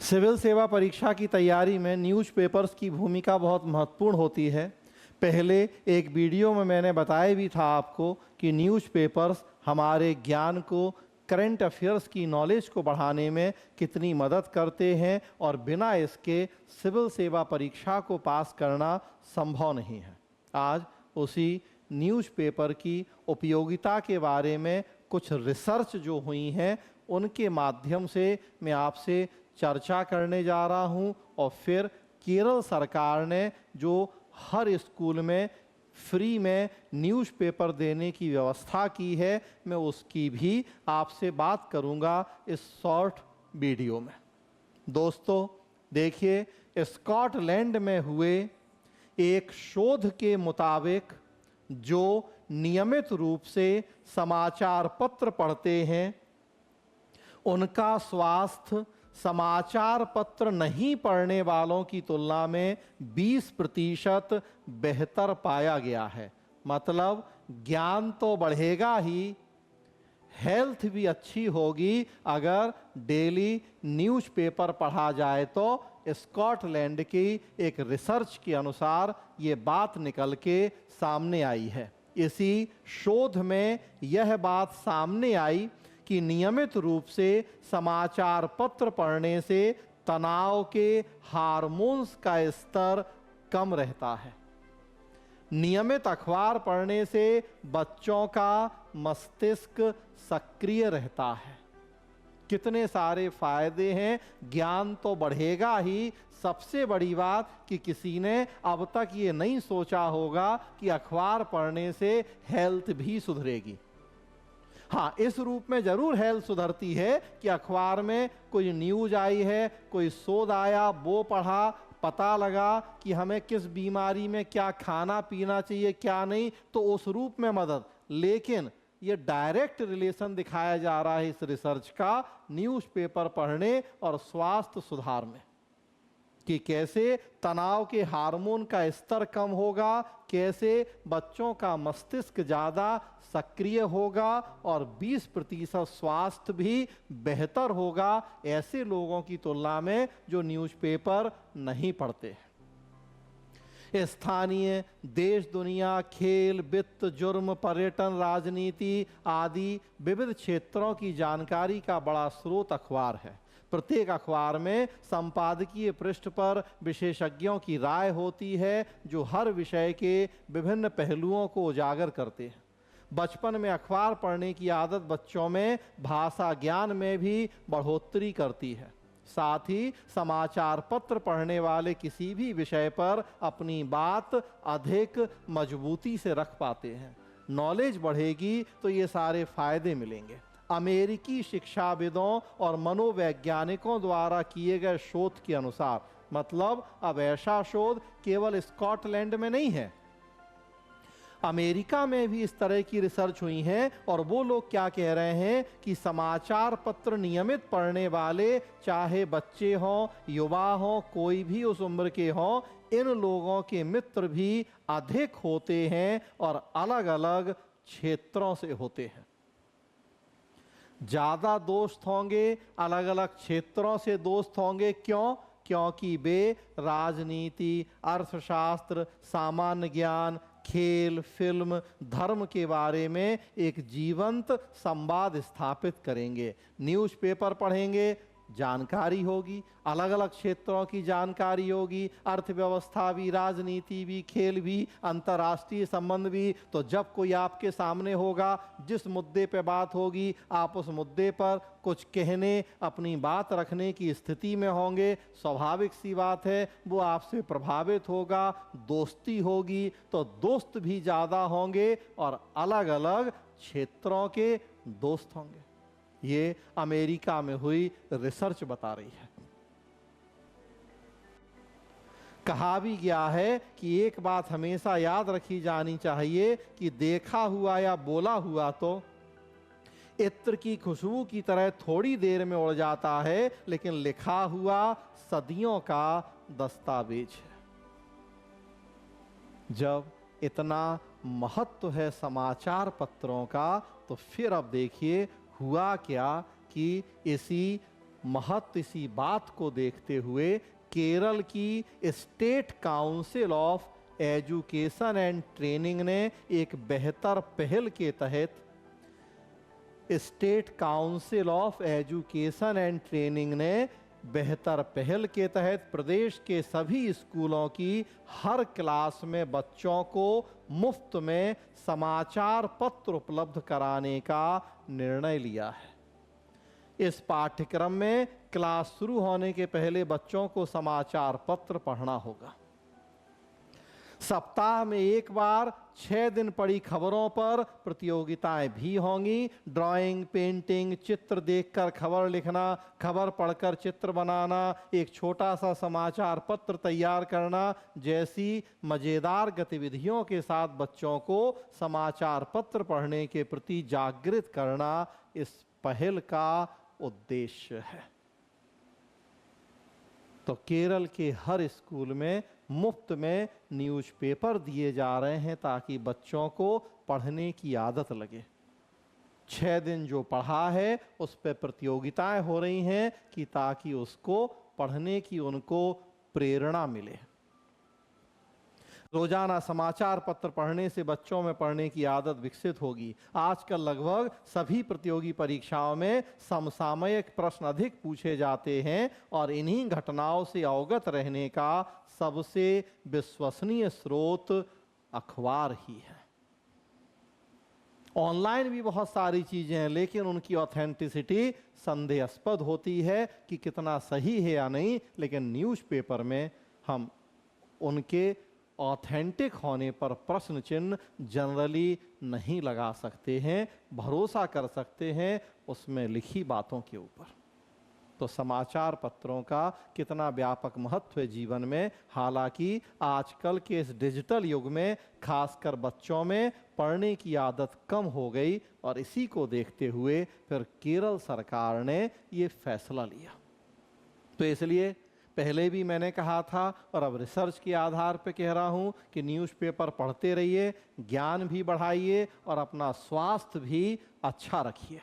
Civil सेवा परीक्षा की तैयारी में न्यूज़पेपर्स की भूमिका बहुत महत्वपूर्ण होती है। पहले एक वीडियो में मैंने बताया भी था आपको कि न्यूज़पेपर्स हमारे ज्ञान को, करंट अफेयर्स की नॉलेज को बढ़ाने में कितनी मदद करते हैं और बिना इसके सिविल सेवा परीक्षा को पास करना संभव नहीं है। आज उसी न्यूज़पेपर की उपयोगिता के बारे में कुछ रिसर्च जो हुई हैं उनके माध्यम से मैं आपसे चर्चा करने जा रहा हूं और फिर केरल सरकार ने जो हर स्कूल में फ्री में न्यूज़पेपर देने की व्यवस्था की है, मैं उसकी भी आपसे बात करूंगा इस शॉर्ट वीडियो में। दोस्तों देखिए, स्कॉटलैंड में हुए एक शोध के मुताबिक जो नियमित रूप से समाचार पत्र पढ़ते हैं उनका स्वास्थ्य समाचार पत्र नहीं पढ़ने वालों की तुलना में 20% बेहतर पाया गया है। मतलब ज्ञान तो बढ़ेगा ही, हेल्थ भी अच्छी होगी अगर डेली न्यूज़पेपर पढ़ा जाए। तो स्कॉटलैंड की एक रिसर्च के अनुसार ये बात निकल के सामने आई है। इसी शोध में यह बात सामने आई कि नियमित रूप से समाचार पत्र पढ़ने से तनाव के हार्मोन्स का स्तर कम रहता है। नियमित अखबार पढ़ने से बच्चों का मस्तिष्क सक्रिय रहता है। कितने सारे फायदे हैं, ज्ञान तो बढ़ेगा ही, सबसे बड़ी बात कि किसी ने अब तक ये नहीं सोचा होगा कि अखबार पढ़ने से हेल्थ भी सुधरेगी। हाँ, इस रूप में जरूर हेल्थ सुधरती है कि अखबार में कोई न्यूज आई है, कोई शोध आया, वो पढ़ा, पता लगा कि हमें किस बीमारी में क्या खाना पीना चाहिए क्या नहीं, तो उस रूप में मदद। लेकिन ये डायरेक्ट रिलेशन दिखाया जा रहा है इस रिसर्च का न्यूज़पेपर पढ़ने और स्वास्थ्य सुधार में, कि कैसे तनाव के हार्मोन का स्तर कम होगा, कैसे बच्चों का मस्तिष्क ज़्यादा सक्रिय होगा और 20% स्वास्थ्य भी बेहतर होगा ऐसे लोगों की तुलना में जो न्यूज़पेपर नहीं पढ़ते हैं। स्थानीय, देश दुनिया, खेल, वित्त, जुर्म, पर्यटन, राजनीति आदि विविध क्षेत्रों की जानकारी का बड़ा स्रोत अखबार है। प्रत्येक अखबार में संपादकीय पृष्ठ पर विशेषज्ञों की राय होती है जो हर विषय के विभिन्न पहलुओं को उजागर करते हैं। बचपन में अखबार पढ़ने की आदत बच्चों में भाषा ज्ञान में भी बढ़ोतरी करती है। साथ ही समाचार पत्र पढ़ने वाले किसी भी विषय पर अपनी बात अधिक मजबूती से रख पाते हैं। नॉलेज बढ़ेगी तो ये सारे फायदे मिलेंगे। अमेरिकी शिक्षाविदों और मनोवैज्ञानिकों द्वारा किए गए शोध के अनुसार, मतलब अब ऐसा शोध केवल स्कॉटलैंड में नहीं है, अमेरिका में भी इस तरह की रिसर्च हुई है। और वो लोग क्या कह रहे हैं कि समाचार पत्र नियमित पढ़ने वाले, चाहे बच्चे हों, युवा हों, कोई भी उस उम्र के हों, इन लोगों के मित्र भी अधिक होते हैं और अलग अलग क्षेत्रों से होते हैं। ज़्यादा दोस्त होंगे, अलग अलग क्षेत्रों से दोस्त होंगे। क्यों? क्योंकि वे राजनीति, अर्थशास्त्र, सामान्य ज्ञान, खेल, फिल्म, धर्म के बारे में एक जीवंत संवाद स्थापित करेंगे। न्यूज़पेपर पढ़ेंगे, जानकारी होगी, अलग अलग क्षेत्रों की जानकारी होगी, अर्थव्यवस्था भी, राजनीति भी, खेल भी, अंतर्राष्ट्रीय संबंध भी। तो जब कोई आपके सामने होगा, जिस मुद्दे पे बात होगी, आप उस मुद्दे पर कुछ कहने, अपनी बात रखने की स्थिति में होंगे। स्वाभाविक सी बात है, वो आपसे प्रभावित होगा, दोस्ती होगी, तो दोस्त भी ज़्यादा होंगे और अलग अलग क्षेत्रों के दोस्त होंगे। ये अमेरिका में हुई रिसर्च बता रही है। कहा भी गया है कि एक बात हमेशा याद रखी जानी चाहिए कि देखा हुआ या बोला हुआ तो इत्र की खुशबू की तरह थोड़ी देर में उड़ जाता है, लेकिन लिखा हुआ सदियों का दस्तावेज है। जब इतना महत्व है समाचार पत्रों का, तो फिर अब देखिए हुआ क्या कि इसी महत्व इसी बात को देखते हुए केरल की state council of education and training ने एक बेहतर पहल के तहत state council of education and training ने बेहतर पहल के तहत प्रदेश के सभी स्कूलों की हर क्लास में बच्चों को मुफ्त में समाचार पत्र उपलब्ध कराने का निर्णय लिया है। इस पाठ्यक्रम में क्लास शुरू होने के पहले बच्चों को समाचार पत्र पढ़ना होगा। सप्ताह में एक बार 6 दिन पड़ी खबरों पर प्रतियोगिताएं भी होंगी। ड्राइंग, पेंटिंग, चित्र देखकर खबर लिखना, खबर पढ़कर चित्र बनाना, एक छोटा सा समाचार पत्र तैयार करना जैसी मजेदार गतिविधियों के साथ बच्चों को समाचार पत्र पढ़ने के प्रति जागृत करना इस पहल का उद्देश्य है। तो केरल के हर स्कूल में मुफ्त में न्यूज़पेपर दिए जा रहे हैं ताकि बच्चों को पढ़ने की आदत लगे। 6 दिन जो पढ़ा है उस पर प्रतियोगिताएं हो रही हैं कि ताकि उसको पढ़ने की उनको प्रेरणा मिले। रोजाना समाचार पत्र पढ़ने से बच्चों में पढ़ने की आदत विकसित होगी। आजकल लगभग सभी प्रतियोगी परीक्षाओं में समसामयिक प्रश्न अधिक पूछे जाते हैं और इन्हीं घटनाओं से अवगत रहने का सबसे विश्वसनीय स्रोत अखबार ही है। ऑनलाइन भी बहुत सारी चीजें हैं लेकिन उनकी ऑथेंटिसिटी संदेहास्पद होती है कि कितना सही है या नहीं, लेकिन न्यूज़पेपर में हम उनके ऑथेंटिक होने पर प्रश्न चिन्ह जनरली नहीं लगा सकते हैं, भरोसा कर सकते हैं उसमें लिखी बातों के ऊपर। तो समाचार पत्रों का कितना व्यापक महत्व है जीवन में। हालांकि आजकल के इस डिजिटल युग में खासकर बच्चों में पढ़ने की आदत कम हो गई और इसी को देखते हुए फिर केरल सरकार ने ये फैसला लिया। तो इसलिए पहले भी मैंने कहा था और अब रिसर्च के आधार पर कह रहा हूँ कि न्यूज़पेपर पढ़ते रहिए, ज्ञान भी बढ़ाइए और अपना स्वास्थ्य भी अच्छा रखिए।